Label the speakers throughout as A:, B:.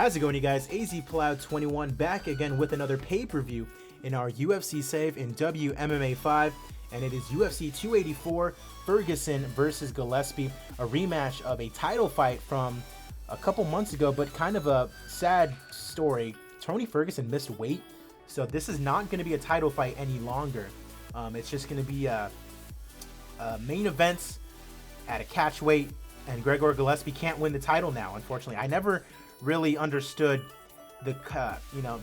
A: How's it going, you guys? AZ Plow 21 back again with another pay-per-view in our UFC save in WMMA 5, and it is UFC 284 Ferguson versus Gillespie, a rematch of a title fight from a couple months ago, but kind of a sad story. Tony Ferguson missed weight, so this is not going to be a title fight any longer. It's just going to be a main events at a catch weight, and Gregor Gillespie can't win the title now, unfortunately. I never really understood the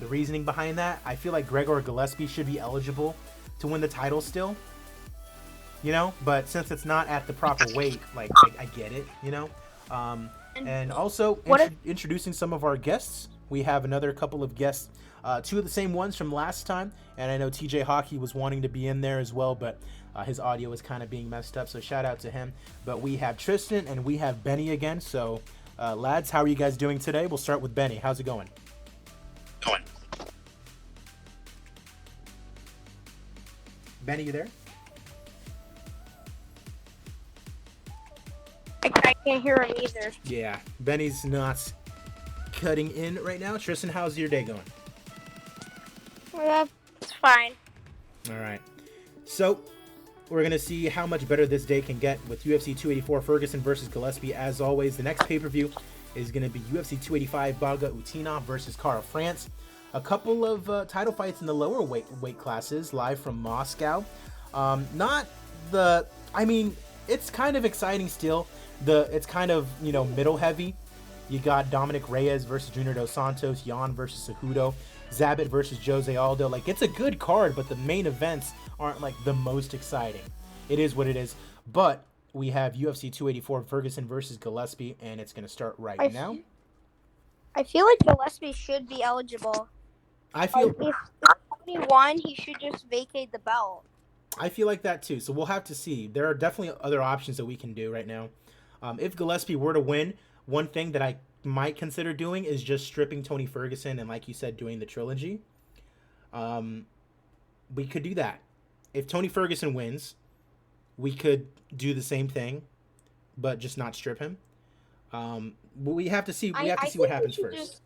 A: reasoning behind that. I feel like Gregor Gillespie should be eligible to win the title still, but since it's not at the proper weight, like I get it, and also introducing some of our guests. We have another couple of guests, two of the same ones from last time, and I know TJ Hockey was wanting to be in there as well, but his audio is kind of being messed up, so shout out to him. But we have Tristan and we have Benny again, so lads, how are you guys doing today? We'll start with Benny. How's it going? Benny, you there?
B: I can't hear him either.
A: Yeah, Benny's not cutting in right now. Tristan, how's your day going?
B: It's fine.
A: All right. So we're going to see how much better this day can get with UFC 284 Ferguson versus Gillespie. As always, the next pay-per-view is going to be UFC 285 Baga Utina versus Cara France. A couple of title fights in the lower weight classes live from Moscow. It's kind of exciting still. It's kind of, middle heavy. You got Dominic Reyes versus Junior Dos Santos, Jan versus Cejudo, Zabit versus Jose Aldo. Like, it's a good card, but the main events aren't like the most exciting. It is what it is. But we have UFC 284 Ferguson versus Gillespie, and it's going to start right now.
B: I feel like Gillespie should be eligible. If Tony won, he should just vacate the belt.
A: I feel like that too. So we'll have to see. There are definitely other options that we can do right now. If Gillespie were to win, one thing that I might consider doing is just stripping Tony Ferguson and, like you said, doing the trilogy. We could do that. If Tony Ferguson wins, we could do the same thing, but just not strip him. We have to see. We have to see what happens first.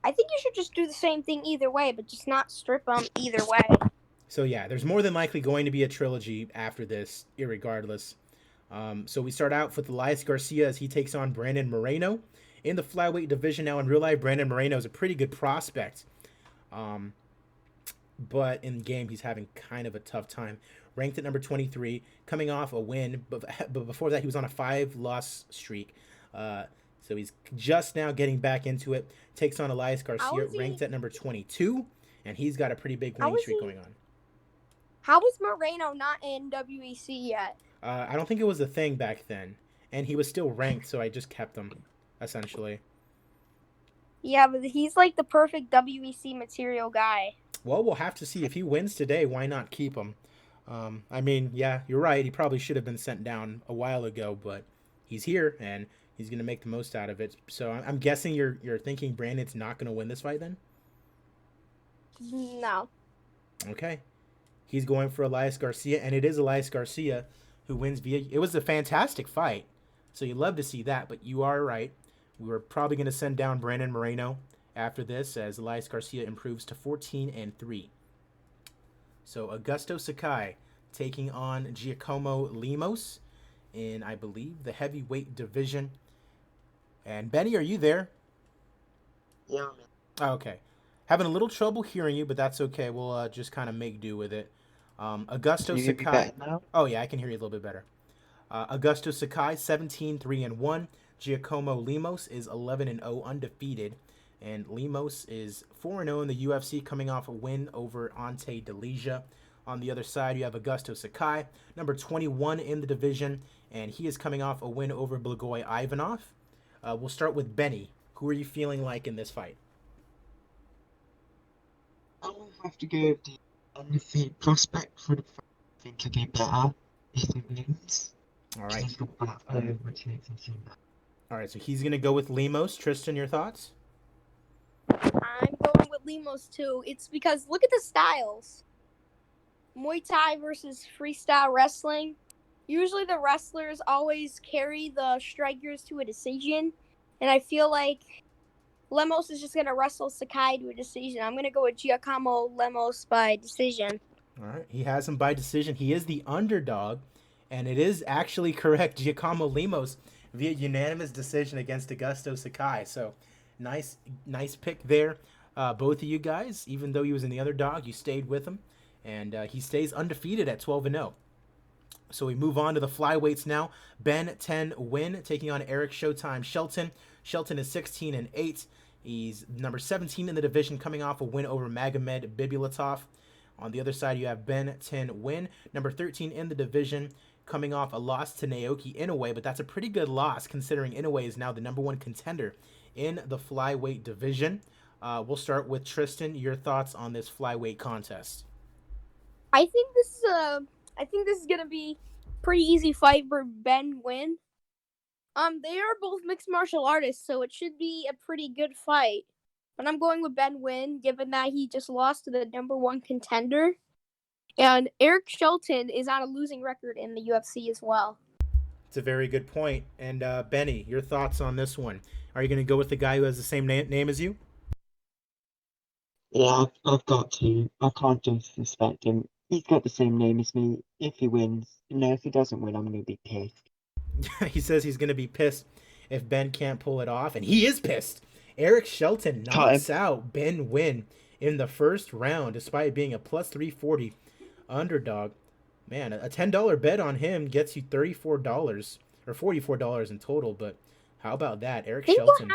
B: I think you should just do the same thing either way, but just not strip him either way.
A: So yeah, there's more than likely going to be a trilogy after this, irregardless. So we start out with Elias Garcia as he takes on Brandon Moreno in the flyweight division. Now, in real life, Brandon Moreno is a pretty good prospect. But in game, he's having kind of a tough time. Ranked at number 23, coming off a win, but before that, he was on a 5-loss streak. So he's just now getting back into it. Takes on Elias Garcia, ranked at number 22, and he's got a pretty big winning streak going on.
B: How is Moreno not in WEC yet?
A: I don't think it was a thing back then, and he was still ranked, so I just kept him, essentially.
B: Yeah, but he's like the perfect WEC material guy.
A: Well, we'll have to see. If he wins today, why not keep him? Yeah, you're right. He probably should have been sent down a while ago, but he's here, and he's going to make the most out of it. So I'm guessing you're thinking Brandon's not going to win this fight then?
B: No.
A: Okay. He's going for Elias Garcia, and it is Elias Garcia who wins via... It was a fantastic fight, so you love to see that, but you are right. We were probably going to send down Brandon Moreno after this as Elias Garcia improves to 14-3. So Augusto Sakai taking on Giacomo Limos in, I believe, the heavyweight division. And Benny, are you there?
C: Yeah.
A: Oh, okay. Having a little trouble hearing you, but that's okay. We'll just kind of make do with it. Augusto Sakai. Oh yeah, I can hear you a little bit better. Augusto Sakai 17-3-1. Giacomo Limos is 11-0 undefeated, and Limos is 4-0 in the UFC, coming off a win over Ante Delija. On the other side, you have Augusto Sakai, number 21 in the division, and he is coming off a win over Blagoy Ivanov. We'll start with Benny. Who are you feeling like in this fight?
C: I will have to go with the undefeated prospect for the fight. I think he'll get better if he wins.
A: All right.
C: All
A: right, so he's going to go with Limos. Tristan, your thoughts?
B: I'm going with Limos too. It's because look at the styles. Muay Thai versus freestyle wrestling. Usually the wrestlers always carry the strikers to a decision, and I feel like Limos is just gonna wrestle Sakai to a decision. I'm gonna go with Giacomo Limos by decision.
A: All right, he has him by decision. He is the underdog, and it is actually correct. Giacomo Limos via unanimous decision against Augusto Sakai. So, nice pick there, both of you guys. Even though he was in the underdog, you stayed with him, and he stays undefeated at 12-0. So we move on to the flyweights now. Ben 10 win taking on Eric Showtime Shelton. Shelton is 16-8. He's number 17 in the division, coming off a win over Magomed Bibulatov. On the other side, you have Ben 10 win, number 13 in the division, coming off a loss to Naoki Inoue, but that's a pretty good loss considering Inoue is now the number one contender in the flyweight division. We'll start with Tristan. Your thoughts on this flyweight contest?
B: I think this is gonna be pretty easy fight for Ben win. They are both mixed martial artists, so it should be a pretty good fight. But I'm going with Ben win, given that he just lost to the number one contender. And Eric Shelton is on a losing record in the UFC as well.
A: It's a very good point. And Benny, your thoughts on this one? Are you going to go with the guy who has the same name as you?
C: Yeah, I've got to. I can't disrespect him. He's got the same name as me. If he wins, no, if he doesn't win, I'm going to be pissed.
A: He says he's going to be pissed if Ben can't pull it off, and he is pissed. Eric Shelton knocks out Ben Wynn in the first round, despite being a plus 340 underdog. Man, a $10 bet on him gets you $34 or $44 in total. But how about that, Eric Shelton?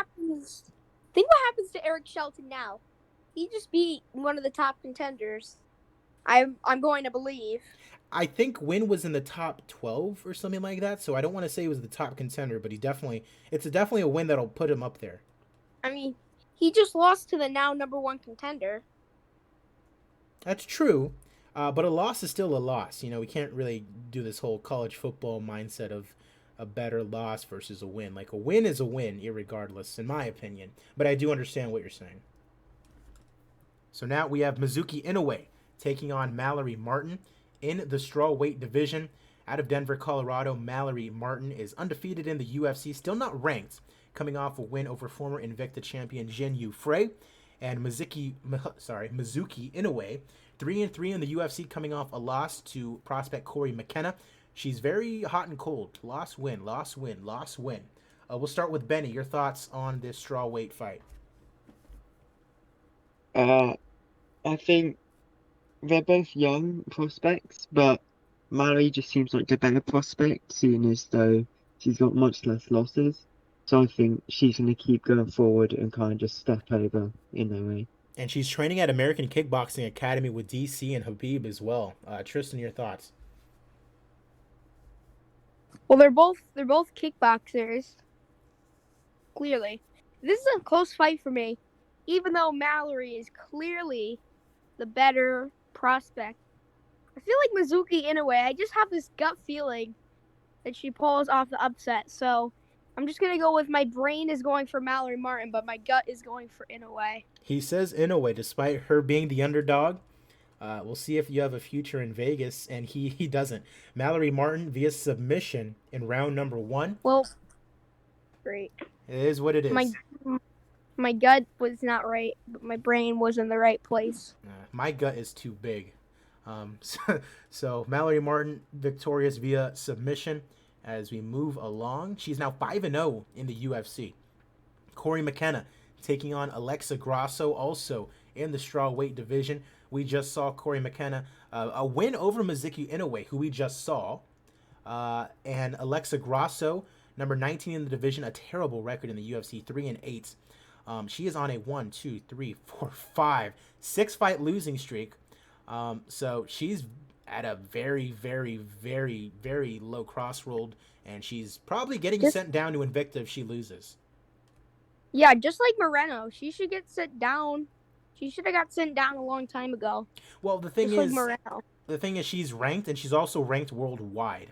B: Think what happens to Eric Shelton now. He just beat one of the top contenders. I'm going to believe.
A: I think Wynn was in the top 12 or something like that, so I don't want to say he was the top contender, but it's definitely a win that'll put him up there.
B: I mean, he just lost to the now number one contender.
A: That's true, but a loss is still a loss. You know, we can't really do this whole college football mindset of a better loss versus a win. Like, a win is a win, irregardless, in my opinion. But I do understand what you're saying. So now we have Mizuki Inoue taking on Mallory Martin in the strawweight division. Out of Denver, Colorado, Mallory Martin is undefeated in the UFC, still not ranked, coming off a win over former Invicta champion Jin Yu Frey. And Mizuki Inoue, 3-3 in the UFC, coming off a loss to prospect Corey McKenna. She's very hot and cold. Loss, win, loss, win, loss, win. We'll start with Benny. Your thoughts on this strawweight fight?
C: I think they're both young prospects, but Mallory just seems like the better prospect, seeing as though she's got much less losses. So I think she's going to keep going forward and kind of just step over in a way.
A: And she's training at American Kickboxing Academy with DC and Khabib as well. Tristan, your thoughts?
B: Well, they're both kickboxers. Clearly, this is a close fight for me, even though Mallory is clearly the better prospect. I feel like Mizuki Inoue. I just have this gut feeling that she pulls off the upset. So I'm just gonna go with my brain is going for Mallory Martin, but my gut is going for Inoue.
A: He says Inoue, despite her being the underdog. We'll see if you have a future in Vegas, and he doesn't. Mallory Martin via submission in round number 1.
B: Well, great.
A: It is what it is.
B: My gut was not right, but my brain was in the right place.
A: My gut is too big. So Mallory Martin victorious via submission as we move along. She's now 5-0 in the UFC. Corey McKenna taking on Alexa Grasso, also in the strawweight division. We just saw Corey McKenna a win over Mizuki Inoue, who we just saw. And Alexa Grasso, number 19 in the division, a terrible record in the UFC, 3-8. She is on a 6-fight losing streak. So she's at a very, very, very, very low crossroad, and she's probably getting sent down to Invicta if she loses.
B: Yeah, just like Moreno, she should get sent down. She should have got sent down a long time ago.
A: Well, the thing is, she's ranked, and she's also ranked worldwide.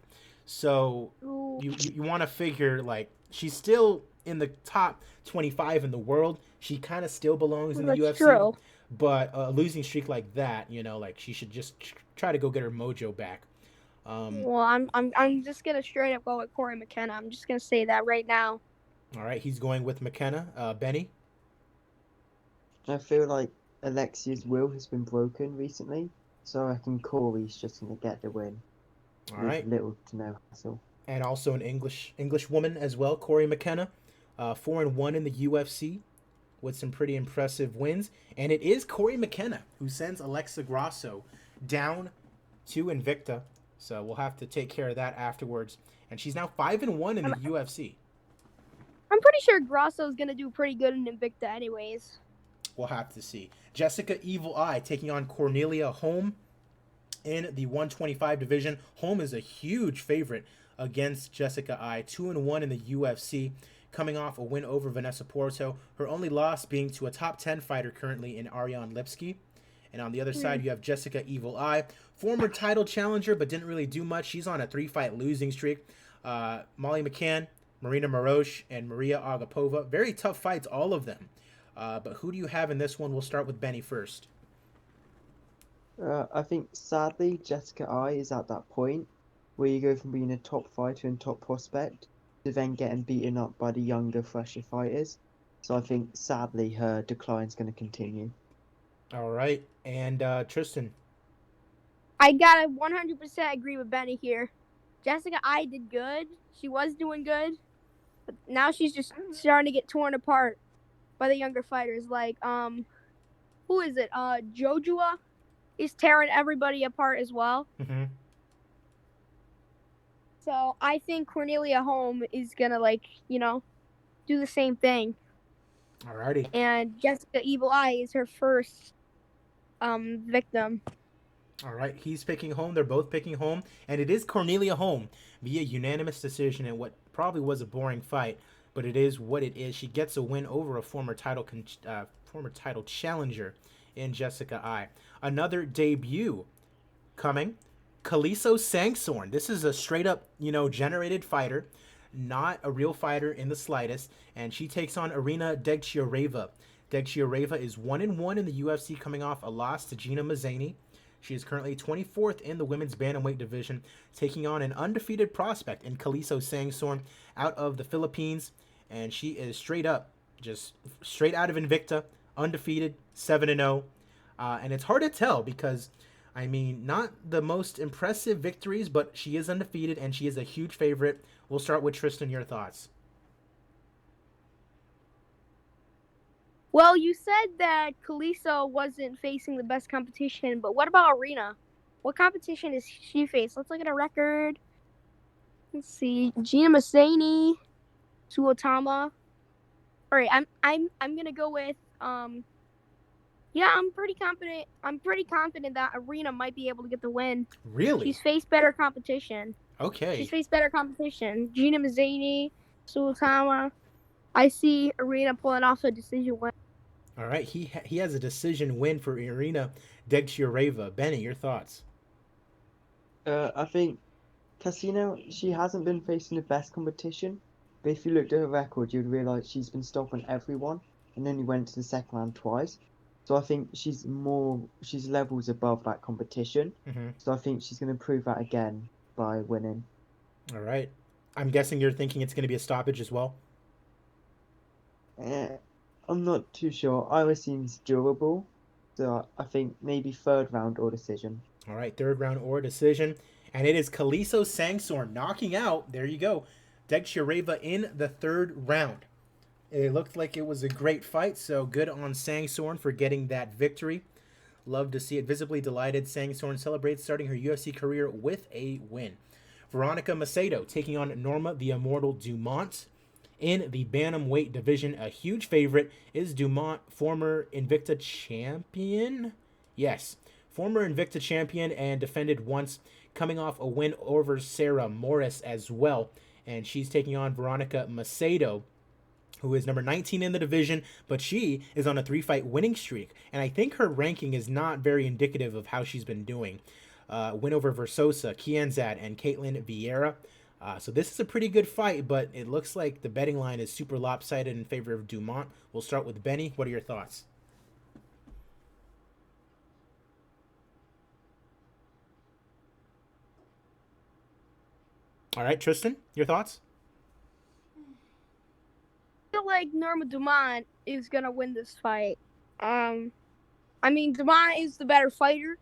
A: So you want to figure, like, she's still in the top 25 in the world. She kind of still belongs in the UFC. True. But a losing streak like that, you know, like, she should just try to go get her mojo back.
B: Well, I'm just gonna straight up go with Corey McKenna. I'm just gonna say that right now.
A: All right, he's going with McKenna. Benny?
C: I feel like Alexia's will has been broken recently, so I reckon Corey's just going to get the win
A: All
C: with
A: right.
C: little to no hassle.
A: And also an English woman as well, Corey McKenna, 4-1 in the UFC with some pretty impressive wins. And it is Corey McKenna who sends Alexa Grasso down to Invicta. So we'll have to take care of that afterwards. And she's now 5-1 in
B: I'm,
A: the UFC.
B: I'm pretty sure Grasso's gonna do pretty good in Invicta, anyways.
A: We'll have to see. Jessica Evil Eye taking on Cornelia Holm in the 125 division. Holm is a huge favorite against Jessica Eye, 2-1 in the UFC, coming off a win over Vanessa Porto. Her only loss being to a top 10 fighter currently in Ariane Lipsky. And on the other side, you have Jessica Evil Eye, former title challenger, but didn't really do much. She's on a 3-fight losing streak. Molly McCann, Marina Morosh, and Maria Agapova. Very tough fights, all of them. But who do you have in this one? We'll start with Benny first.
C: I think sadly Jessica I is at that point where you go from being a top fighter and top prospect to then getting beaten up by the younger, fresher fighters. So I think sadly her decline's going to continue.
A: All right. And Tristan.
B: I gotta 100% agree with Benny here. Jessica I did good. She was doing good. But now she's just starting to get torn apart by the younger fighters. Like, who is it? Jojua is tearing everybody apart as well.
A: Mm-hmm.
B: So I think Cornelia Holm is gonna do the same thing.
A: Alrighty.
B: And Jessica Evil Eye is her first victim.
A: All right. He's picking Holm. They're both picking Holm. And it is Cornelia Holm via unanimous decision in what probably was a boring fight, but it is what it is. She gets a win over a former title challenger in Jessica Eye. Another debut coming. Kalista Sangsorn. This is a straight up, generated fighter, not a real fighter in the slightest, and she takes on Irina Degchiarova. Degchiarova is 1-1 in the UFC, coming off a loss to Gina Mazzani. She is currently 24th in the women's bantamweight division, taking on an undefeated prospect in Kalista Sangsorn out of the Philippines, and she is straight up, just straight out of Invicta, undefeated, 7-0. And it's hard to tell because, not the most impressive victories, but she is undefeated and she is a huge favorite. We'll start with Tristan. Your thoughts?
B: Well, you said that Kalista wasn't facing the best competition, but what about Irina? What competition is she faced? Let's look at her record. Let's see. Gina Mazzani, Suotama. All right, I'm gonna go with Yeah, I'm pretty confident. I'm pretty confident that Irina might be able to get the win.
A: Really?
B: She's faced better competition.
A: Okay.
B: She's faced better competition. Gina Mazzani, Suotama. I see Irina pulling off a decision win.
A: All right. He has a decision win for Irina Degchiarova. Benny, your thoughts?
C: I think Casino, she hasn't been facing the best competition, but if you looked at her record, you'd realise she's been stopping everyone and only went to the second round twice. So I think she's levels above that competition.
A: Mm-hmm.
C: So I think she's going to prove that again by winning.
A: All right. I'm guessing you're thinking it's going to be a stoppage as well?
C: I'm not too sure. Ira seems durable, so I think maybe third round or decision.
A: All right, third round or decision. And it is Kalista Sangsorn knocking out, there you go, Degchiarova in the third round. It looked like it was a great fight, so good on Sangsorn for getting that victory. Love to see it. Visibly delighted, Sangsorn celebrates starting her UFC career with a win. Veronica Macedo taking on Norma the Immortal Dumont in the bantamweight division. A huge favorite is Dumont, former Invicta champion. Yes, former Invicta champion and defended once, coming off a win over Sarah Morris as well. And she's taking on Veronica Macedo, who is number 19 in the division, but she is on a 3-fight winning streak. And I think her ranking is not very indicative of how she's been doing. Win over Versosa, Kianzad, and Caitlin Vieira. So this is a pretty good fight, but it looks like the betting line is super lopsided in favor of Dumont. We'll start with Benny. What are your thoughts? All right, Tristan, your thoughts?
B: I feel like Norma Dumont is gonna win this fight. I mean, Dumont is the better fighter.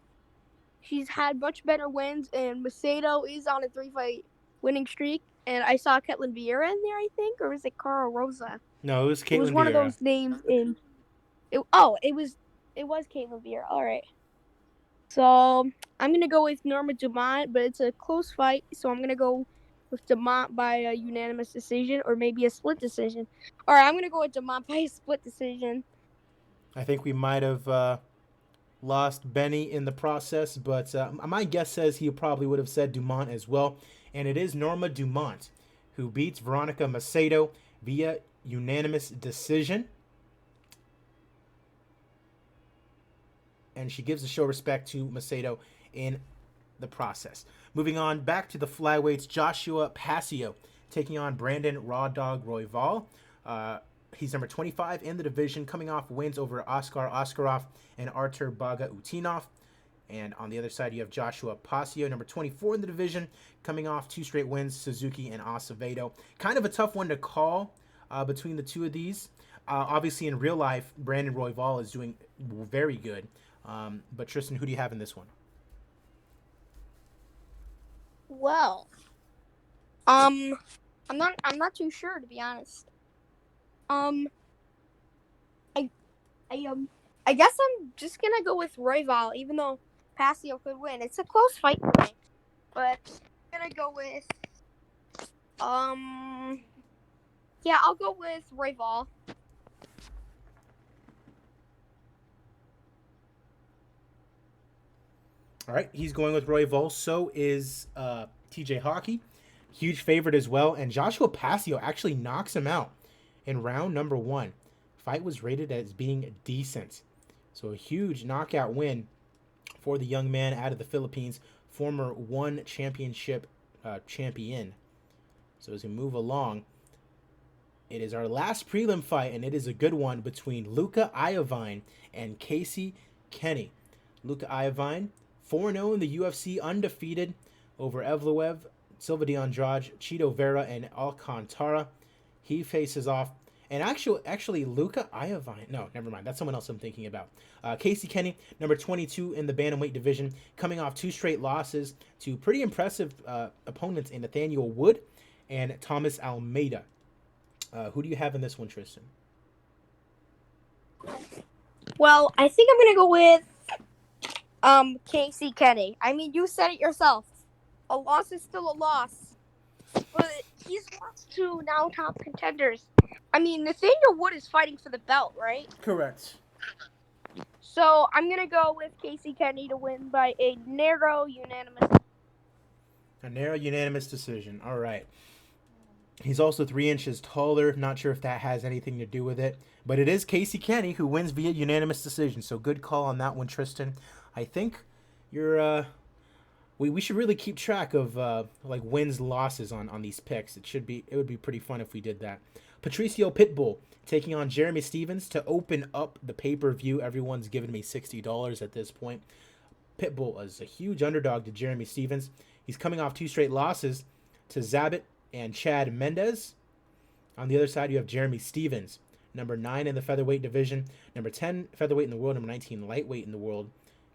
B: She's had much better wins, and Macedo is on a 3-fight winning streak. And I saw Ketlin Vieira in there, I think, or was it Carl Rosa?
A: No, it was
B: It was
A: Caitlin
B: one of
A: Vieira.
B: those names in. It was Caitlin Vieira. All right. So I'm gonna go with Norma Dumont, but it's a close fight, so I'm gonna go with Dumont by a unanimous decision or maybe a split decision. All right, I'm gonna go with Dumont by a split decision.
A: I think we might have lost Benny in the process, but my guess says he probably would have said Dumont as well. And it is Norma Dumont who beats Veronica Macedo via unanimous decision. And she gives the show respect to Macedo in the process. Moving on back to the flyweights, Joshua Pasio taking on Brandon Raw Dog Royval. He's number 25 in the division, coming off wins over Oskar Askarov and Artur Baga Utinov. And on the other side, you have Joshua Pasio, number 24 in the division, coming off 2 straight wins, Suzuki and Acevedo. Kind of a tough one to call between the two of these. Obviously, in real life, Brandon Royval is doing very good. But Tristan, who do you have in this one?
B: Well, I'm not too sure, to be honest. I guess I'm just gonna go with Royval, even though Pasio could win. It's a close fight for me, but I'm gonna go with yeah, I'll go with Royval.
A: All right, he's going with Royval. So is TJ Hockey. Huge favorite as well. And Joshua Pasio actually knocks him out in round number 1. Fight was rated as being decent. So a huge knockout win for the young man out of the Philippines, former one championship champion. So as we move along, it is our last prelim fight, and it is a good one between Luca Iovine and Casey Kenney. Luca Iovine, 4-0 in the UFC, undefeated over Evloev, Silva de Andrade, Chito Vera, and Alcantara. He faces off, and actually Luca Iovine, no, never mind, that's someone else I'm thinking about. Casey Kenney, number 22 in the bantamweight division, coming off 2 straight losses to pretty impressive opponents in Nathaniel Wood and Thomas Almeida. Who do you have in this one, Tristan?
B: Well, I think I'm gonna go with Casey Kenney. I mean, you said it yourself. A loss is still a loss. But he's lost to now top contenders. I mean, Nathaniel Wood is fighting for the belt, right?
A: Correct.
B: So I'm gonna go with Casey Kenney to win by a narrow unanimous.
A: A narrow unanimous decision. All right. He's also 3 inches taller. Not sure if that has anything to do with it. But it is Casey Kenney who wins via unanimous decision. So good call on that one, Tristan. I think you're... we should really keep track of like wins, losses on these picks. It would be pretty fun if we did that. Patrcio Pitbull taking on Jeremy Stevens to open up the pay-per-view. Everyone's given me $60 at this point. Pitbull is a huge underdog to Jeremy Stevens. He's coming off 2 straight losses to Zabit and Chad Mendez. On the other side, you have Jeremy Stevens, number 9 in the featherweight division, number 10 featherweight in the world, number 19 lightweight in the world.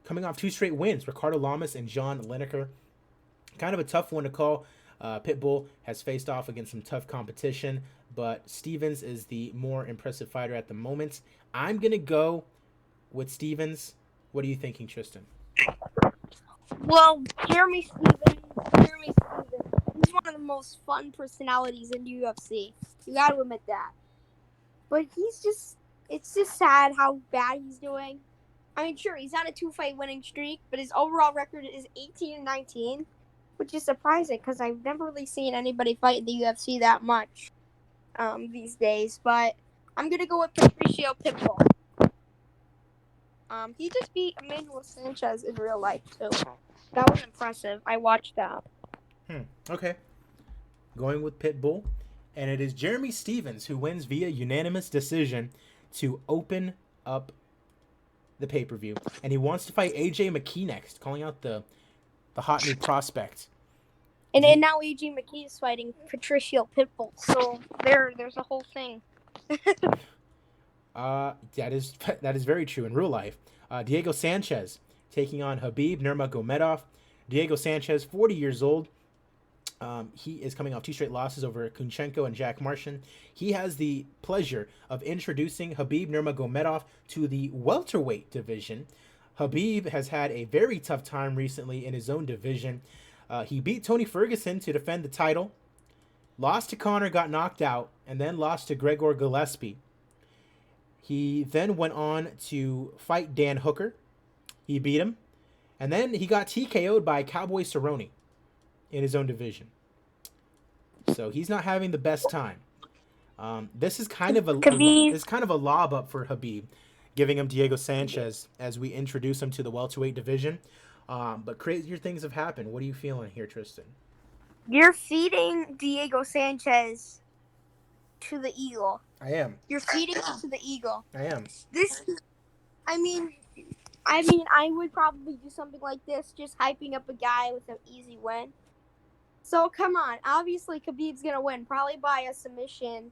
A: Coming off 2 straight wins, Ricardo Lamas and John Lineker. Kind of a tough one to call. Pitbull has faced off against some tough competition, but Stevens is the more impressive fighter at the moment. I'm going to go with Stevens. What are you thinking, Tristan?
B: Well, Jeremy Stevens, he's one of the most fun personalities in UFC. You got to admit that. But it's just sad how bad he's doing. I mean, sure, he's on a 2-fight winning streak, but his overall record is 18-19, which is surprising because I've never really seen anybody fight in the UFC that much these days. But I'm going to go with Patrcio Pitbull. He just beat Emmanuel Sanchez in real life, too. That was impressive. I watched that.
A: Okay. Going with Pitbull. And it is Jeremy Stevens who wins via unanimous decision to open up the pay-per-view. And he wants to fight AJ McKee next, calling out the hot new prospect.
B: And now AJ McKee is fighting Patrcio Pitbull. So there's a whole thing.
A: That is that is very true in real life. Diego Sanchez taking on Khabib Nurmagomedov. Diego Sanchez, 40 years old. He is coming off 2 straight losses over Kunchenko and Jack Martian. He has the pleasure of introducing Khabib Nurmagomedov to the welterweight division. Khabib has had a very tough time recently in his own division. He beat Tony Ferguson to defend the title, lost to Conor, got knocked out, and then lost to Gregor Gillespie. He then went on to fight Dan Hooker. He beat him. And then he got TKO'd by Cowboy Cerrone in his own division. So he's not having the best time. This is kind of a lob up for Khabib, giving him Diego Sanchez as we introduce him to the welterweight division. But crazier things have happened. What are you feeling here, Tristan?
B: You're feeding Diego Sanchez to the eagle.
A: I am.
B: You're feeding him to the eagle.
A: I am.
B: I mean, I would probably do something like this, just hyping up a guy with an easy win. So, come on. Obviously, Khabib's going to win, probably by a submission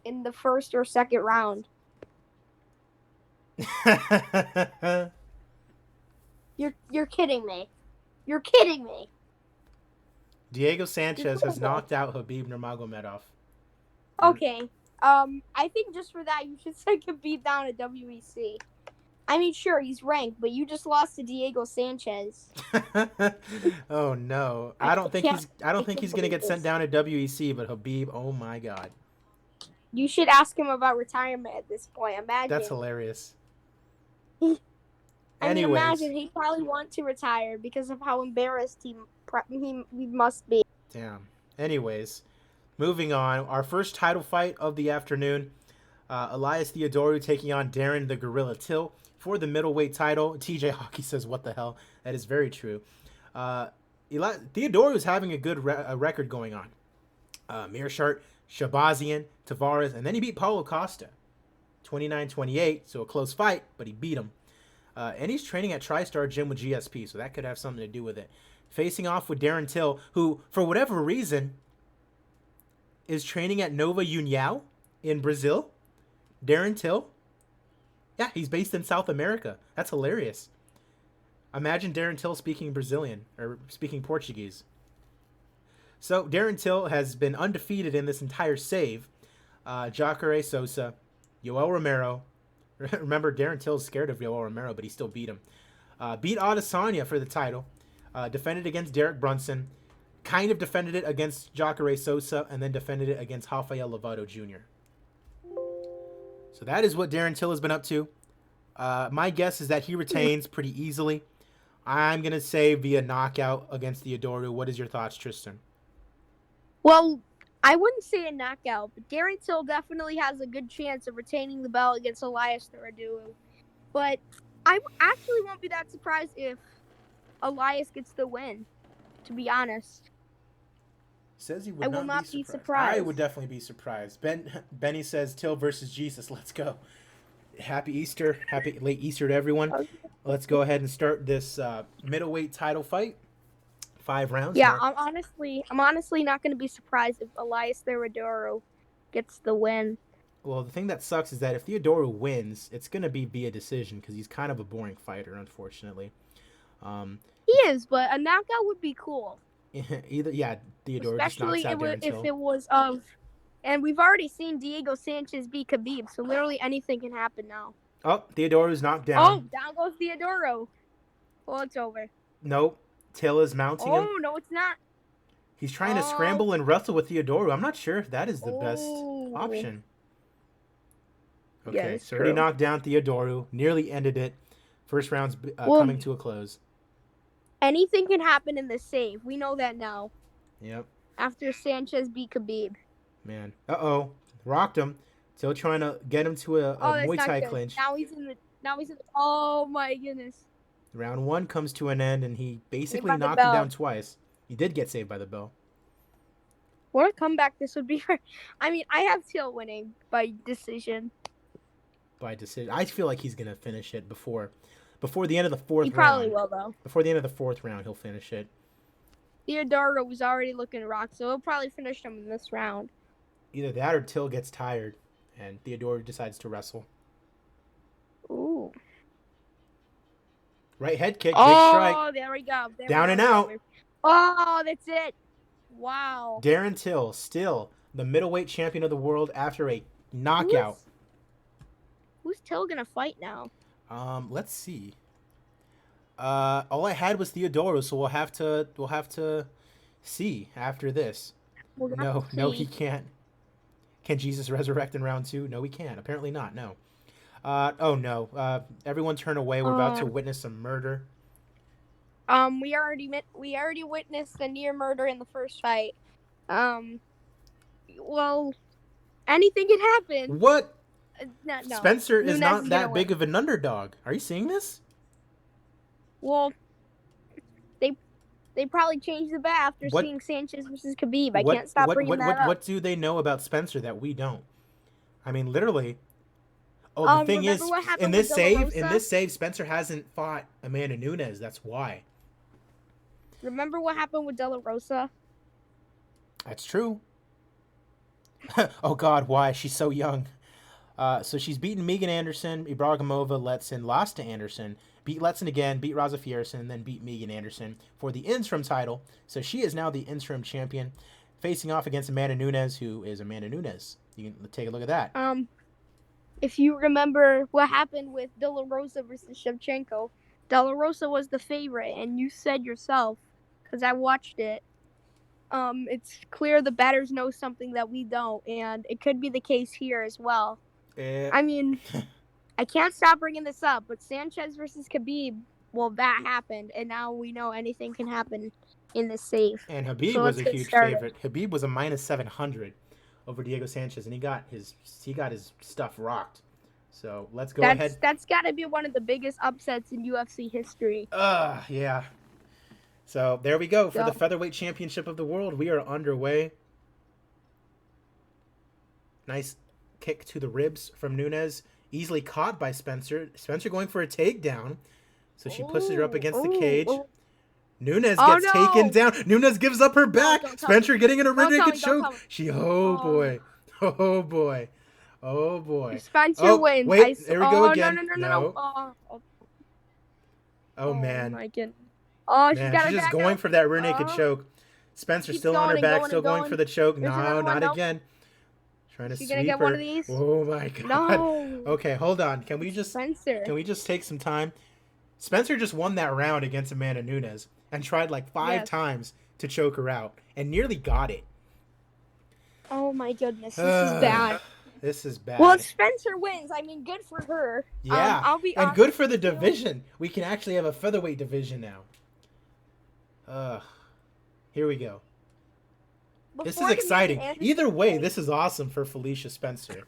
B: in the first or second round. You're kidding me. You're kidding me.
A: Diego Sanchez has knocked out Khabib Nurmagomedov.
B: Okay. I think just for that, you should send Khabib down to WEC. I mean, sure, he's ranked, but you just lost to Diego Sanchez.
A: Oh no, I don't think he's gonna get sent down to WEC, but Khabib, oh my god.
B: You should ask him about retirement at this point. Imagine.
A: That's hilarious.
B: Imagine he'd probably want to retire because of how embarrassed he must be.
A: Damn. Anyways, moving on. Our first title fight of the afternoon. Elias Theodorou taking on Darren the Gorilla Till for the middleweight title. TJ Hockey says, what the hell? That is very true. Theodorou is having a good record going on. Mearshart, Shabazian, Tavares, and then he beat Paulo Costa. 29-28, so a close fight, but he beat him. And he's training at TriStar Gym with GSP, so that could have something to do with it. Facing off with Darren Till, who, for whatever reason, is training at Nova União in Brazil. Darren Till? Yeah, he's based in South America. That's hilarious. Imagine Darren Till speaking Brazilian, or speaking Portuguese. So, Darren Till has been undefeated in this entire save. Jacare Souza, Yoel Romero. Remember, Darren Till's scared of Yoel Romero, but he still beat him. Beat Adesanya for the title. Defended against Derek Brunson. Kind of defended it against Jacare Souza, and then defended it against Rafael Lovato Jr. So that is what Darren Till has been up to. My guess is that he retains pretty easily. I'm going to say via knockout against Theodorou. What is your thoughts, Tristan?
B: Well, I wouldn't say a knockout, but Darren Till definitely has a good chance of retaining the belt against Elias Theodorou. But I actually won't be that surprised if Elias gets the win, to be honest.
A: Says he would
B: I will not
A: be
B: be surprised.
A: I would definitely be surprised. Benny says Till versus Jesus. Let's go. Happy Easter. Happy late Easter to everyone. Okay. Let's go ahead and start this middleweight title fight. 5 rounds.
B: Yeah, I'm honestly not going to be surprised if Elias Theodorou gets the win.
A: Well, the thing that sucks is that if Theodorou wins, it's going to be via decision because he's kind of a boring fighter, unfortunately.
B: He is, but a knockout would be cool.
A: Theodorou just knocks out Darren Till.
B: If it was and we've already seen Diego Sanchez beat Khabib, so literally anything can happen now.
A: Oh, Theodorou's knocked down.
B: Oh, down goes Theodorou. Well, it's over.
A: Nope. Till is mounting him.
B: Oh, no, it's not.
A: He's trying to scramble and wrestle with Theodorou. I'm not sure if that is the best option. Okay, so already knocked down Theodorou. Nearly ended it. First round's coming to a close.
B: Anything can happen in this save. We know that now.
A: Yep.
B: After Sanchez beat Khabib.
A: Man. Uh-oh. Rocked him. Still trying to get him to a Muay Thai clinch.
B: Now he's in the oh my goodness.
A: Round 1 comes to an end, and he basically knocked him down twice. He did get saved by the bell.
B: What a comeback this would be for... I mean, I have Till winning by decision.
A: By decision. I feel like he's going to finish it before the end of the 4th round.
B: He probably will, though.
A: Before the end of the 4th round, he'll finish it.
B: Theodorou was already looking rocked, so he'll probably finish him in this round.
A: Either that or Till gets tired, and Theodorou decides to wrestle. Right head kick, big strike.
B: Oh, there we go.
A: Down and out.
B: Oh, that's it. Wow.
A: Darren Till, still the middleweight champion of the world after a knockout.
B: Who's Till gonna fight now?
A: Let's see. All I had was Theodoro, so we'll have to see after this. No, he can't. Can Jesus resurrect in round 2? No, he can't. Apparently not. No. Oh no. Everyone turn away. We're about to witness some murder.
B: We already witnessed a near murder in the first fight. Well, anything can happen.
A: What?
B: No.
A: Spencer is not that
B: win.
A: big of an underdog. Are you seeing this?
B: Well, they probably changed the bet after seeing Sanchez versus Khabib. I can't stop bringing that up.
A: What do they know about Spencer that we don't? I mean, literally. Oh, the thing is, in this save, Spencer hasn't fought Amanda Nunes. That's why.
B: Remember what happened with De La Rosa?
A: That's true. Oh God, why? She's so young. So she's beaten Megan Anderson, Ibrahimova, Letson, lost to Anderson, beat Letson again, beat Rosa Fierson, then beat Megan Anderson for the interim title. So she is now the interim champion, facing off against Amanda Nunes, who is Amanda Nunes. You can take a look at that.
B: If you remember what happened with De La Rosa versus Shevchenko, De La Rosa was the favorite, and you said yourself, because I watched it, it's clear the bettors know something that we don't, and it could be the case here as well. I mean, I can't stop bringing this up, but Sanchez versus Khabib, well, that happened, and now we know anything can happen in this save.
A: And Khabib was a huge favorite. Khabib was a -700 over Diego Sanchez, and he got his stuff rocked. So let's go ahead.
B: That's got to be one of the biggest upsets in UFC history.
A: Yeah. So there we go for the featherweight championship of the world. We are underway. Nice kick to the ribs from Nunes, easily caught by Spencer. Spencer going for a takedown, so she pushes her up against the cage. Nunes gets taken down. Nunes gives up her back. Spencer getting in a rear naked choke. Oh boy.
B: Spencer wins.
A: Wait, there we go again.
B: No.
A: Oh man.
B: My goodness. Oh,
A: she's just going for that rear naked choke. Spencer still on her back, still going for the choke. No, not again. Trying to sweep her. Gonna get one of these? Oh my God.
B: No.
A: Okay, hold on. Can we just take some time? Spencer just won that round against Amanda Nunes and tried like 5 times to choke her out and nearly got it.
B: Oh my goodness, this is bad.
A: This is bad.
B: Well, if Spencer wins, I mean, good for her.
A: Yeah,
B: I'll be
A: and good for the division. We can actually have a featherweight division now. Here we go. This is exciting. Either way, this is awesome for Felicia Spencer.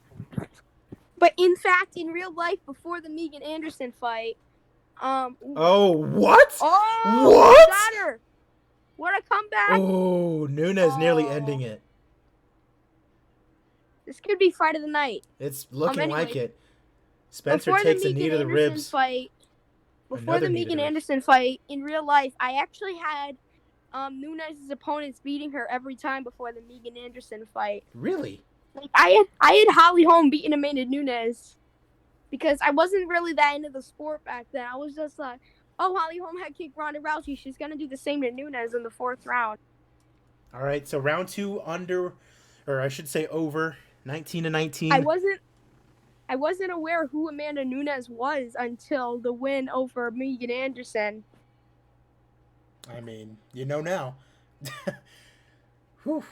B: But in fact, in real life, before the Megan Anderson fight,
A: oh, what?
B: Oh,
A: what?
B: Got her. What a comeback!
A: Oh, Nunes nearly ending it.
B: This could be fight of the night.
A: It's looking like it. Spencer takes a knee to the ribs.
B: Before the Megan Anderson fight, in real life, I actually had Nunes' opponents beating her every time before the Megan Anderson fight.
A: Really?
B: Like I had Holly Holm beating Amanda Nunes because I wasn't really that into the sport back then. I was just like, oh, Holly Holm had kicked Ronda Rousey. She's gonna do the same to Nunes in the 4th round.
A: All right, so round 2 over 19-19.
B: I wasn't aware who Amanda Nunes was until the win over Megan Anderson.
A: I mean, you know now. Whew.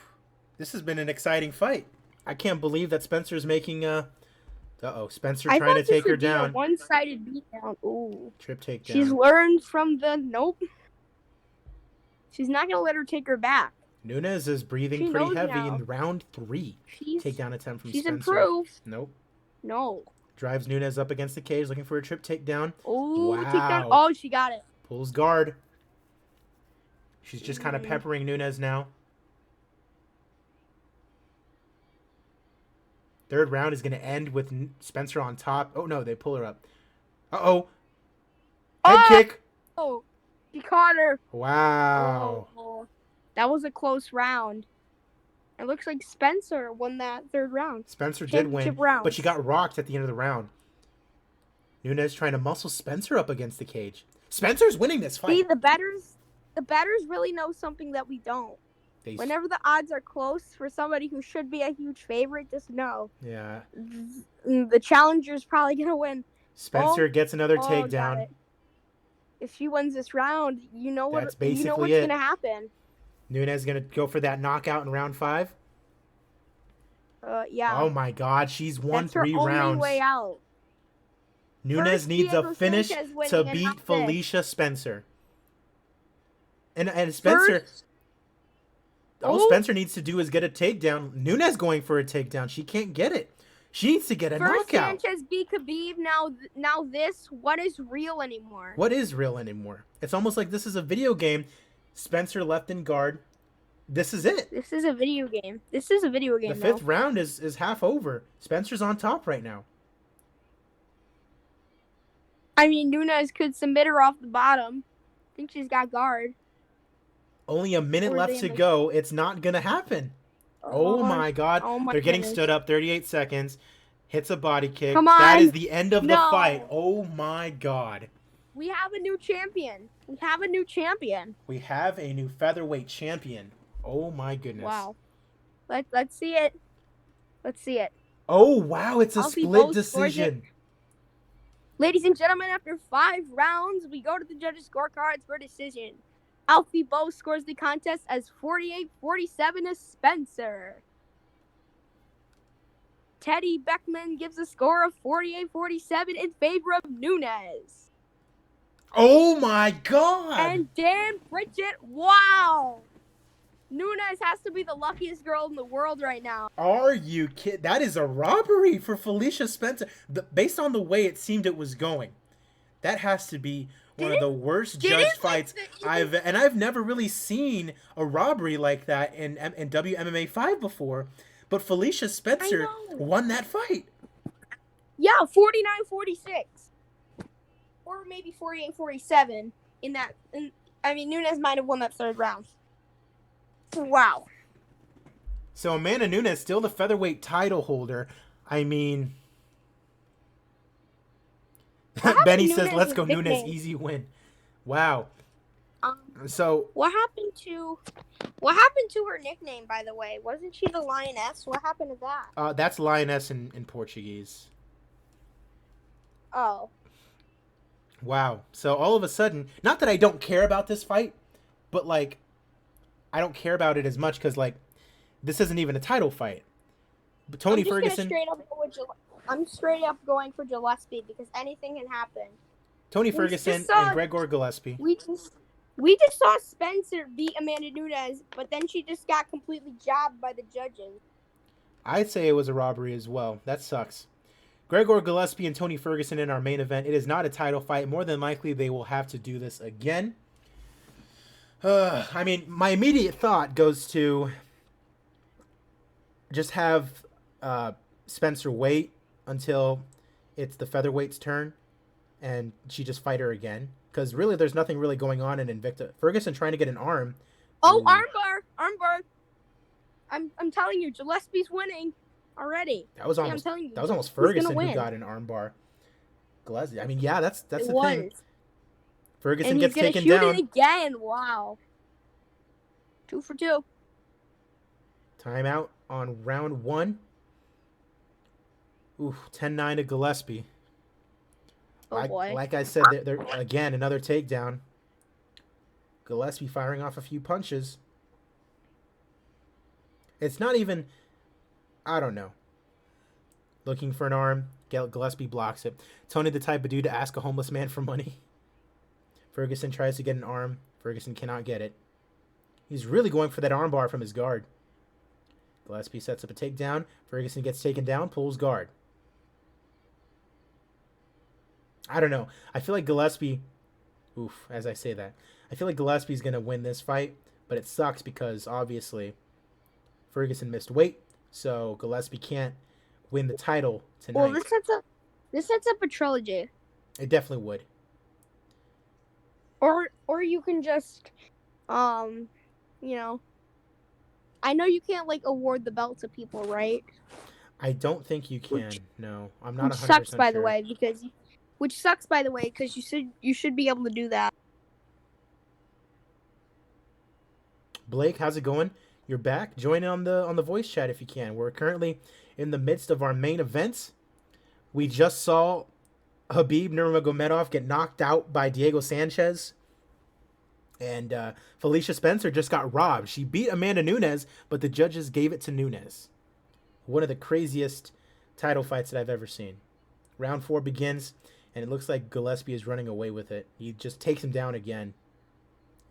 A: This has been an exciting fight. I can't believe that Spencer's making Spencer trying to take her down.
B: A one-sided beatdown. Ooh.
A: Trip takedown.
B: She's learned from nope. She's not going to let her take her back.
A: Nunes is breathing pretty heavy in round 3. Takedown attempt from Spencer.
B: She's improved.
A: Nope.
B: No.
A: Drives Nunes up against the cage looking for a trip takedown.
B: Oh, wow. Takedown. Oh, she got it.
A: Pulls guard. She's just kind of peppering Nunes now. 3rd round is going to end with Spencer on top. Oh, no, they pull her up. Uh-oh. Head kick.
B: Oh, he caught her.
A: Wow.
B: Oh, that was a close round. It looks like Spencer won that 3rd round.
A: Spencer did win, but she got rocked at the end of the round. Nunes trying to muscle Spencer up against the cage. Spencer's winning this fight.
B: See, the betters really know something that we don't. Whenever the odds are close for somebody who should be a huge favorite, just know.
A: Yeah.
B: The challenger's probably gonna win.
A: Spencer gets another takedown.
B: If she wins this round, you know what's
A: basically
B: gonna happen.
A: Nunes gonna go for that knockout in round 5.
B: Yeah.
A: Oh my God, she's won 3 rounds.
B: That's her only way out.
A: Nunes needs a finish to beat Felicia Spencer. And Spencer. All Spencer needs to do is get a takedown. Nunes going for a takedown. She can't get it. She needs to get a knockout.
B: Sanchez beat Khabib. Now this. What is real anymore?
A: What is real anymore? It's almost like this is a video game. Spencer left in guard. This is it.
B: This is a video game. The
A: 5th round is half over. Spencer's on top right now.
B: I mean, Nunes could submit her off the bottom. I think she's got guard.
A: Only a minute left to go. It's not going to happen. Oh my God. They're getting stood up. 38 seconds. Hits a body kick.
B: Come on.
A: That is the end of the fight. Oh my God.
B: We have a new champion. We have a new
A: featherweight champion. Oh my goodness.
B: Wow. Let's see it.
A: Oh wow, it's a split decision.
B: Ladies and gentlemen, after 5 rounds, we go to the judges' scorecards for decision. Alfie Bow scores the contest as 48-47 to Spencer. Teddy Beckman gives a score of 48-47 in favor of Nunes.
A: Oh my God!
B: And Dan Bridget, wow! Nunes has to be the luckiest girl in the world right now.
A: Are you kidding? That is a robbery for Felicia Spencer. Based on the way it seemed it was going, that has to be one of the worst judge fights I've never really seen a robbery like that in WMMA 5 before. But Felicia Spencer won that fight.
B: Yeah, 49-46. Or maybe 48-47 in that. I mean, Nunes might have won that 3rd round. Wow.
A: So Amanda Nunes still the featherweight title holder. I mean, Benny says, "Let's go Nunes, easy win." Wow. So
B: what happened to her nickname? By the way, wasn't she the Lioness? What happened to that?
A: That's Lioness in Portuguese.
B: Oh.
A: Wow. So all of a sudden, not that I don't care about this fight, but like, I don't care about it as much because like, this isn't even a title fight. But Tony Ferguson.
B: I'm straight up going for Gillespie because anything can happen.
A: Tony Ferguson and Gregor Gillespie.
B: We just saw Spencer beat Amanda Nunes, but then she just got completely jobbed by the judges.
A: I'd say it was a robbery as well. That sucks. Gregor Gillespie and Tony Ferguson in our main event. It is not a title fight. More than likely, they will have to do this again. I mean, my immediate thought goes to just have Spencer wait until it's the featherweight's turn and she just fight her again. Because really, there's nothing really going on in Invicta. Ferguson trying to get an arm.
B: Oh, armbar. I'm telling you, Gillespie's winning already.
A: That was almost Ferguson who got an armbar. Gillespie. I mean, yeah, that's the thing. Ferguson gets taken down.
B: And he's gonna shoot it again. Wow. 2 for 2.
A: Timeout on round 1. Ooh, 10-9 to Gillespie.
B: Oh boy.
A: Like I said, they're again another takedown. Gillespie firing off a few punches. It's not even, I don't know. Looking for an arm. Gillespie blocks it. Tony the type of dude to ask a homeless man for money. Ferguson tries to get an arm. Ferguson cannot get it. He's really going for that armbar from his guard. Gillespie sets up a takedown. Ferguson gets taken down, pulls guard. I don't know. I feel like Gillespie... Oof, as I say that. I feel like Gillespie's going to win this fight, but it sucks because, obviously, Ferguson missed weight, so Gillespie can't win the title tonight.
B: Well, this sets up a trilogy.
A: It definitely would.
B: Or you can just, you know, I know you can't, like, award the belt to people, right?
A: I don't think you can. No, I'm not 100%
B: Which sucks, by
A: sure.
B: the way, because which sucks, by the way, because you should be able to do that.
A: Blake, how's it going? You're back. Join in on the voice chat if you can. We're currently in the midst of our main events. We just saw Khabib Nurmagomedov get knocked out by Diego Sanchez. And Felicia Spencer just got robbed. She beat Amanda Nunes, but the judges gave it to Nunes. One of the craziest title fights that I've ever seen. Round 4 begins, and it looks like Gillespie is running away with it. He just takes him down again.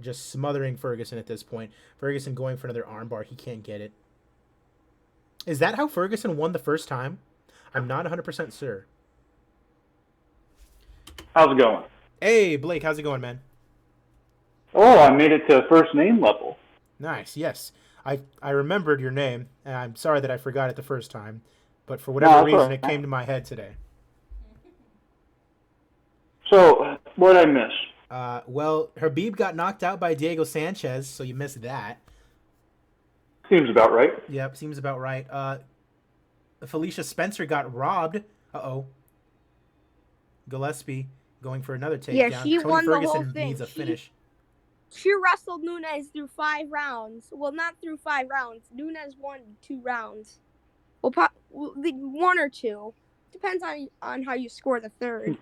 A: Just smothering Ferguson at this point. Ferguson going for another armbar. He can't get it. Is that how Ferguson won the first time? I'm not 100% sure.
D: How's it going?
A: Hey, Blake, how's it going, man?
D: Oh, I made it to first name level.
A: Nice, yes. I remembered your name, and I'm sorry that I forgot it the first time. But for whatever reason, it came to my head today.
D: So, what did I miss?
A: Well, Khabib got knocked out by Diego Sanchez, so you missed that.
D: Seems about right.
A: Yep, seems about right. Felicia Spencer got robbed. Uh-oh. Gillespie going for another takedown.
B: Yeah, she won the whole
A: Ferguson
B: thing.
A: needs a finish.
B: She wrestled Nunes through 5 rounds. Well, not through 5 rounds. Nunes won 2 rounds. Well, 1 or 2. Depends on how you score the third.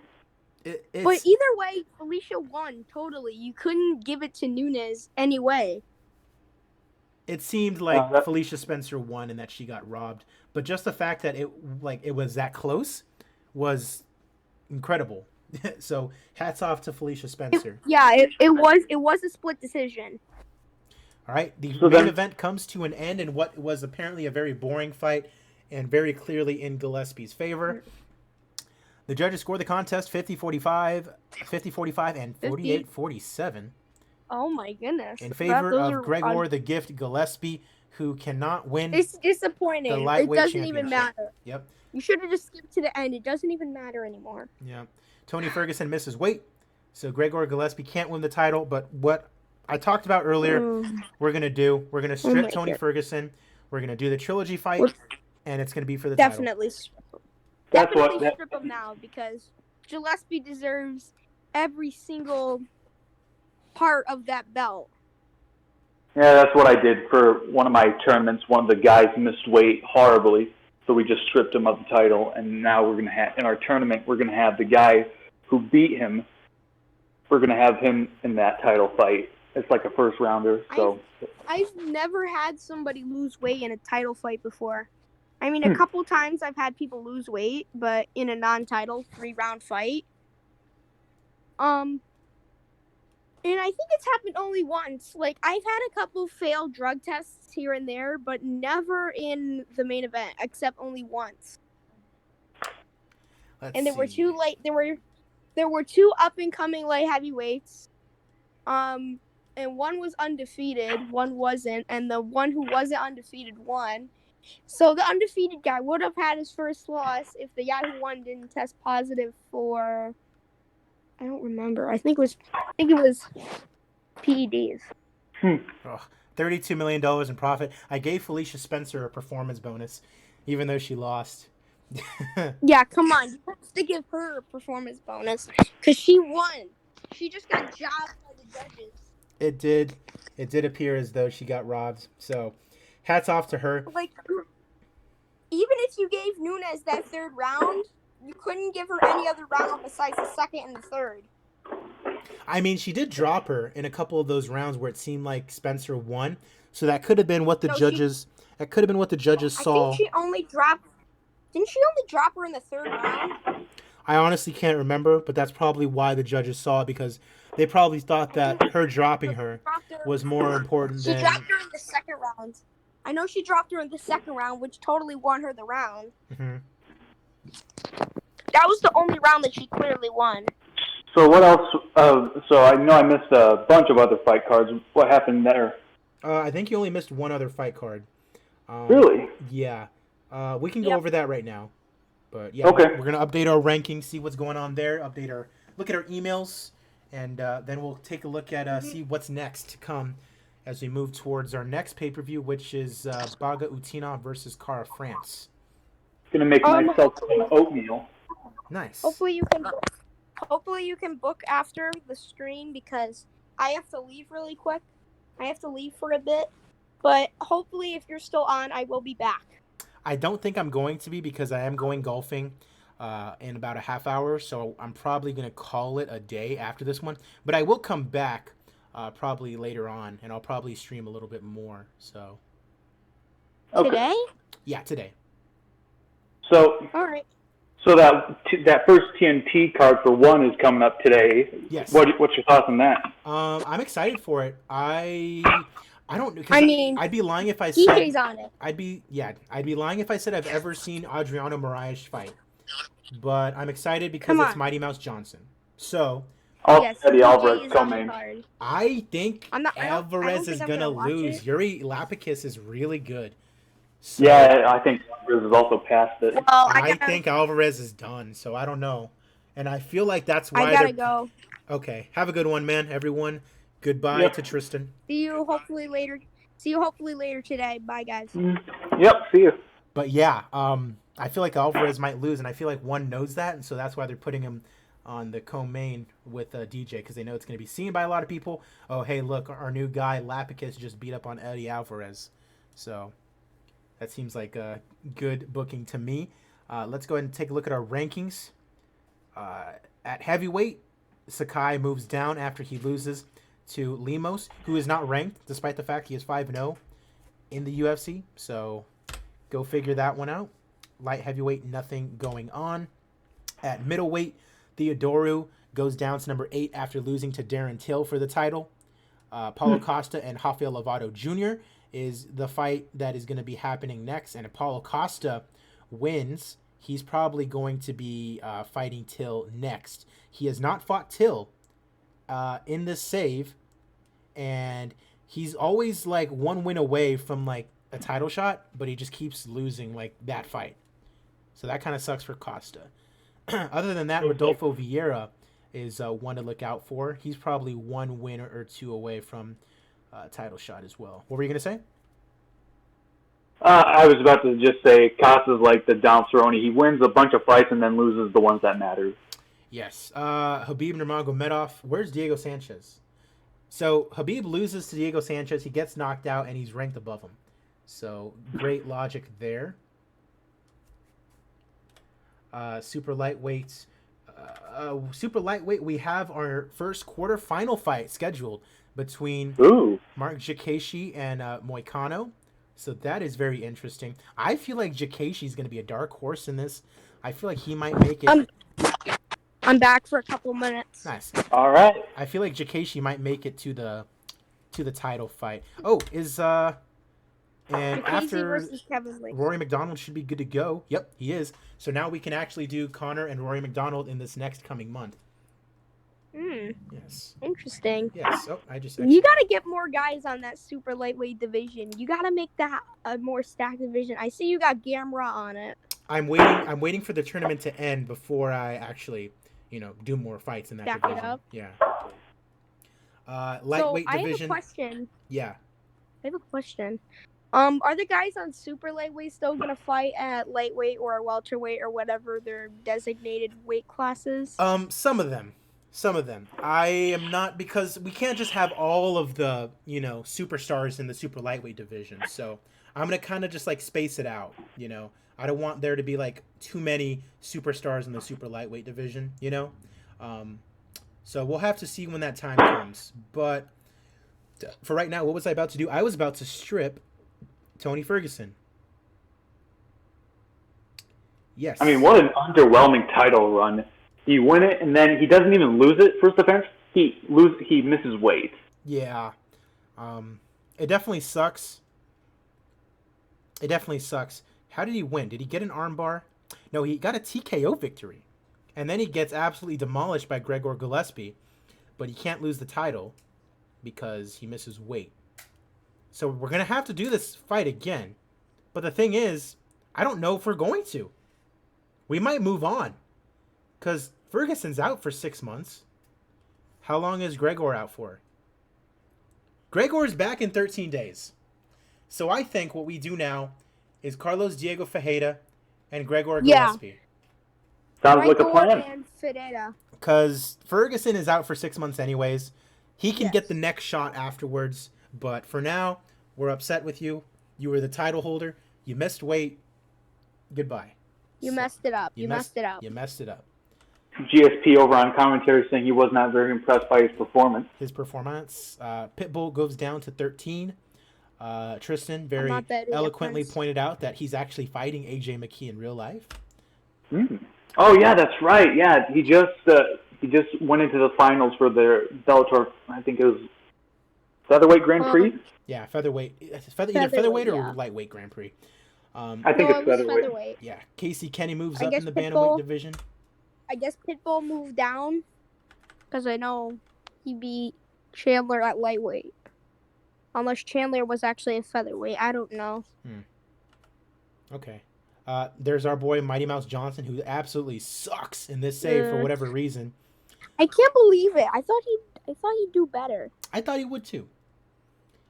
B: But either way, Felicia won totally. You couldn't give it to Nunes anyway.
A: It seemed like Felicia Spencer won and that she got robbed. But just the fact that it was that close was incredible. So hats off to Felicia Spencer.
B: It was a split decision.
A: All right, the main event comes to an end in what was apparently a very boring fight and very clearly in Gillespie's favor. The judges scored the contest 50-45, 50-45, and 48-47.
B: Oh my goodness.
A: In favor of Gregor the Gift Gillespie, who cannot win.
B: It's disappointing.
A: The lightweight
B: it doesn't even matter.
A: Yep.
B: You should have just skipped to the end. It doesn't even matter anymore.
A: Yeah. Tony Ferguson misses weight, so Gregor Gillespie can't win the title. But what I talked about earlier, we're going to do. We're going to strip Tony Ferguson. We're going to do the trilogy fight, and it's going to be for the title.
B: Definitely strip him now, because Gillespie deserves every single part of that belt.
D: Yeah, that's what I did for one of my tournaments. One of the guys missed weight horribly, so we just stripped him of the title. And now we're going to have, in our tournament, we're going to have the guy who beat him. We're going to have him in that title fight. It's like a first rounder. So
B: I've never had somebody lose weight in a title fight before. I mean, a couple times I've had people lose weight, but in a non-title 3-round fight. And I think it's happened only once. Like, I've had a couple failed drug tests here and there, but never in the main event, except only once. There were two up and coming light heavyweights. And one was undefeated, one wasn't, and the one who wasn't undefeated won. So the undefeated guy would have had his first loss if the guy who won didn't test positive for, I don't remember. I think it was PEDs.
A: Oh, $32 million in profit. I gave Felicia Spencer a performance bonus, even though she lost.
B: Yeah, come on. You have to give her a performance bonus because she won. She just got jobbed by the judges.
A: It did appear as though she got robbed. So, hats off to her.
B: Like, even if you gave Nunes that third round, you couldn't give her any other round besides the second and the third.
A: I mean, she did drop her in a couple of those rounds where it seemed like Spencer won. So that could have been what the judges. That could have been what the judges saw.
B: I think she only dropped. Didn't she only drop her in the third round?
A: I honestly can't remember, but that's probably why the judges saw it, because they probably thought that her dropping her was more important than.
B: She dropped her in the second round. I know she dropped her in the second round, which totally won her the round.
A: Mm-hmm.
B: That was the only round that she clearly won.
D: So what else? So I know I missed a bunch of other fight cards. What happened there?
A: I think you only missed one other fight card.
D: Really?
A: Yeah. We can go over that right now. But yeah,
D: okay.
A: We're gonna update our rankings, see what's going on there, look at our emails, and then we'll take a look at see what's next to come as we move towards our next pay-per-view, which is Baga Utina versus Cara France.
D: Gonna make myself some oatmeal.
A: Nice.
B: Hopefully you can. hopefully you can book after the stream because I have to leave really quick. I have to leave for a bit. But hopefully if you're still on, I will be back.
A: I don't think I'm going to be because I am going golfing in about a half hour. So I'm probably going to call it a day after this one. But I will come back probably later on, and I'll probably stream a little bit more. So
D: Okay.
B: Today?
A: yeah, today.
D: So
B: All right.
D: so that first TNT card for one is coming up today.
A: Yes.
D: What's your thoughts on that?
A: I'm excited for it. I don't know.
B: I mean,
A: I'd be lying if I said
B: DJ's on it.
A: I'd be lying if I said I've ever seen Adriano Moraes fight. But I'm excited because
B: Come
A: it's
B: on.
A: Mighty Mouse Johnson. So
B: Yes,
D: Eddie
B: DJ
D: Alvarez
B: is on the
D: coming.
B: card.
A: I think
B: I don't
A: Alvarez
B: think
A: is
B: I'm
A: gonna
B: gonna watch
A: lose.
B: it.
A: Yuri Lapicus is really good. So
D: Yeah, I think Alvarez has also passed it.
B: Well,
A: I think Alvarez is done. So I don't know, and I feel like that's why
B: I gotta
A: they're
B: go.
A: okay. Have a good one, man. Everyone. Goodbye
D: Yep.
A: to Tristan.
B: See you hopefully later. See you hopefully later today. Bye, guys.
D: Yep, see you.
A: But yeah, I feel like Alvarez might lose, and I feel like one knows that, and so that's why they're putting him on the co-main with DJ because they know it's going to be seen by a lot of people. Oh, hey, look, our new guy Lapicus just beat up on Eddie Alvarez, so that seems like a good booking to me. Let's go ahead and take a look at our rankings. At heavyweight, Sakai moves down after he loses to Limos, who is not ranked, despite the fact he is 5-0 in the UFC. So go figure that one out. Light heavyweight, nothing going on. At middleweight, Theodorou goes down to number 8 after losing to Darren Till for the title. Paulo Costa and Rafael Lovato Jr. is the fight that is going to be happening next. And if Paulo Costa wins, he's probably going to be fighting Till next. He has not fought Till in this save, and he's always like one win away from like a title shot, but he just keeps losing like that fight. So that kind of sucks for Costa. Other than that, Rodolfo Vieira is one to look out for. He's probably one win or two away from title shot as well. What were you going to say?
D: I was about to just say Costa's like the Dom Cerrone. He wins a bunch of fights and then loses the ones that matter.
A: Yes. Khabib Nurmagomedov. Where's Diego Sanchez? So Khabib loses to Diego Sanchez. He gets knocked out, and he's ranked above him. So great logic there. Super lightweight. We have our first quarterfinal fight scheduled between Mark Jakashi and Moicano. So that is very interesting. I feel like Jakashi is going to be a dark horse in this. I feel like he might make it.
B: I'm back for a couple minutes.
A: Nice.
D: All right.
A: I feel like Jakashi might make it to the title fight. Oh, and
B: Jakashi
A: after
B: versus Kevin Lee.
A: Rory McDonald should be good to go. Yep, he is. So now we can actually do Connor and Rory McDonald in this next coming month. Yes.
B: Interesting.
A: Yes. Oh, I just.
B: You gotta get more guys on that super lightweight division. You gotta make that a more stacked division. I see you got Gamrot on it.
A: I'm waiting for the tournament to end before I actually, do more fights in that
B: Stack
A: division.
B: it up.
A: Yeah. Lightweight
B: so
A: division.
B: I have a question.
A: Yeah.
B: I have a question. Are the guys on super lightweight still gonna fight at lightweight or welterweight or whatever their designated weight classes?
A: Some of them. I am not, because we can't just have all of the, superstars in the super lightweight division. So I'm going to kind of just like space it out, I don't want there to be like too many superstars in the super lightweight division, So we'll have to see when that time comes. But for right now, what was I about to do? I was about to strip Tony Ferguson. Yes.
D: I mean, what an underwhelming title run. You win it, and then he doesn't even lose it. First defense, he misses weight.
A: Yeah. It definitely sucks. How did he win? Did he get an armbar? No, he got a TKO victory. And then he gets absolutely demolished by Gregor Gillespie. But he can't lose the title because he misses weight. So we're going to have to do this fight again. But the thing is, I don't know if we're going to. We might move on. Because Ferguson's out for 6 months. How long is Gregor out for? Gregor's back in 13 days. So I think what we do now is Carlos Diego Ferreira and Gregor Gillespie.
D: Sounds like a plan.
B: And Ferreira.
A: because Ferguson is out for 6 months anyways. He can
B: Yes.
A: get the next shot afterwards, but for now, we're upset with you. You were the title holder. You missed weight. Goodbye.
B: You
A: So,
B: messed it up. You messed it up.
A: You messed it up.
D: GSP over on commentary saying he was not very impressed by his performance.
A: His performance. Pitbull goes down to 13. Tristan very
B: not that
A: eloquently
B: impressed.
A: pointed out that he's actually fighting AJ McKee in real life.
D: Oh yeah, that's right. Yeah, he just went into the finals for the Bellator. I think it was featherweight Grand Prix.
A: Yeah, featherweight. Either
B: Featherweight,
A: featherweight or
B: yeah.
A: lightweight Grand Prix.
D: I think
B: No,
D: it's
B: it was
D: featherweight.
A: Yeah, Casey Kenney moves
B: I
A: up
B: guess
A: in the
B: Pitbull-
A: bantamweight division.
B: I guess Pitbull moved down because I know he beat Chandler at lightweight. Unless Chandler was actually a featherweight. I don't know.
A: Okay. There's our boy Mighty Mouse Johnson, who absolutely sucks in this save for whatever reason.
B: I can't believe it. I thought he'd do better.
A: I thought he would too.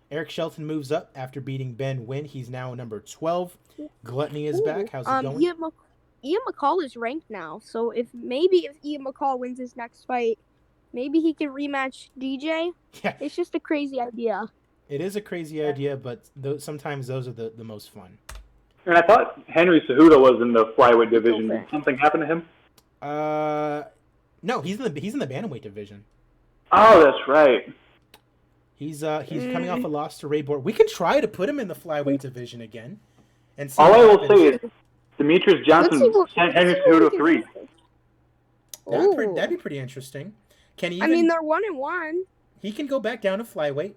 A: Eric Shelton moves up after beating Ben Wynn. He's now number 12. Gluttony is back. How's it going?
B: Ian McCall is ranked now, so if Ian McCall wins his next fight, maybe he can rematch DJ.
A: Yeah.
B: It's just a crazy idea.
A: It is a crazy idea, but sometimes those are the most fun.
D: And I thought Henry Cejudo was in the flyweight division. Did something happen to him?
A: No, he's in the bantamweight division.
D: Oh, that's right.
A: He's coming off a loss to Ray Borg. We could try to put him in the flyweight division again. And see
D: All
A: what
D: I will
A: happens.
D: say is Demetrius Johnson sent Henry Cejudo 3.
A: That'd be pretty interesting. Can he?
B: I mean, they're 1-1.
A: He can go back down to flyweight.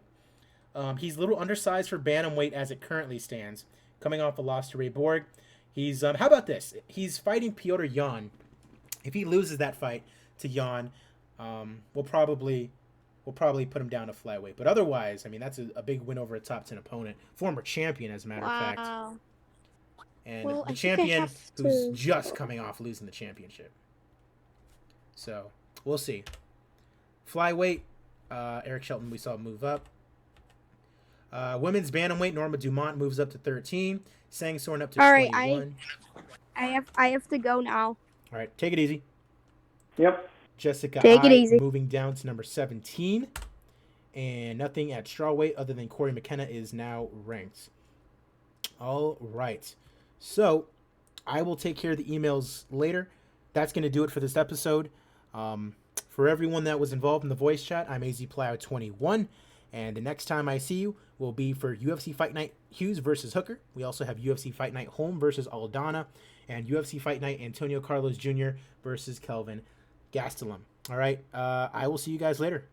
A: He's a little undersized for bantamweight as it currently stands. Coming off a loss to Ray Borg. He's how about this? He's fighting Piotr Jan. If he loses that fight to Jan, we'll probably put him down to flyweight. But otherwise, I mean, that's a big win over a top 10 opponent, former champion as a matter of fact, and
B: Well,
A: the
B: I think I
A: champion
B: have
A: who's
B: to-
A: just coming off losing the championship. So we'll see. Flyweight, Eric Shelton we saw move up. Women's bantamweight, Norma Dumont moves up to 13. Sangsorn up to
B: All right,
A: 21.
B: I have to go now.
A: All right, take it easy.
D: Yep.
A: Jessica
B: Take it
A: I
B: easy.
A: moving down to number 17. And nothing at strawweight other than Corey McKenna is now ranked. All right. So I will take care of the emails later. That's going to do it for this episode. For everyone that was involved in the voice chat, I'm AZPlow21. And the next time I see you will be for UFC Fight Night Hughes versus Hooker. We also have UFC Fight Night Holm versus Aldana. And UFC Fight Night Antonio Carlos Jr. versus Kelvin Gastelum. All right. I will see you guys later.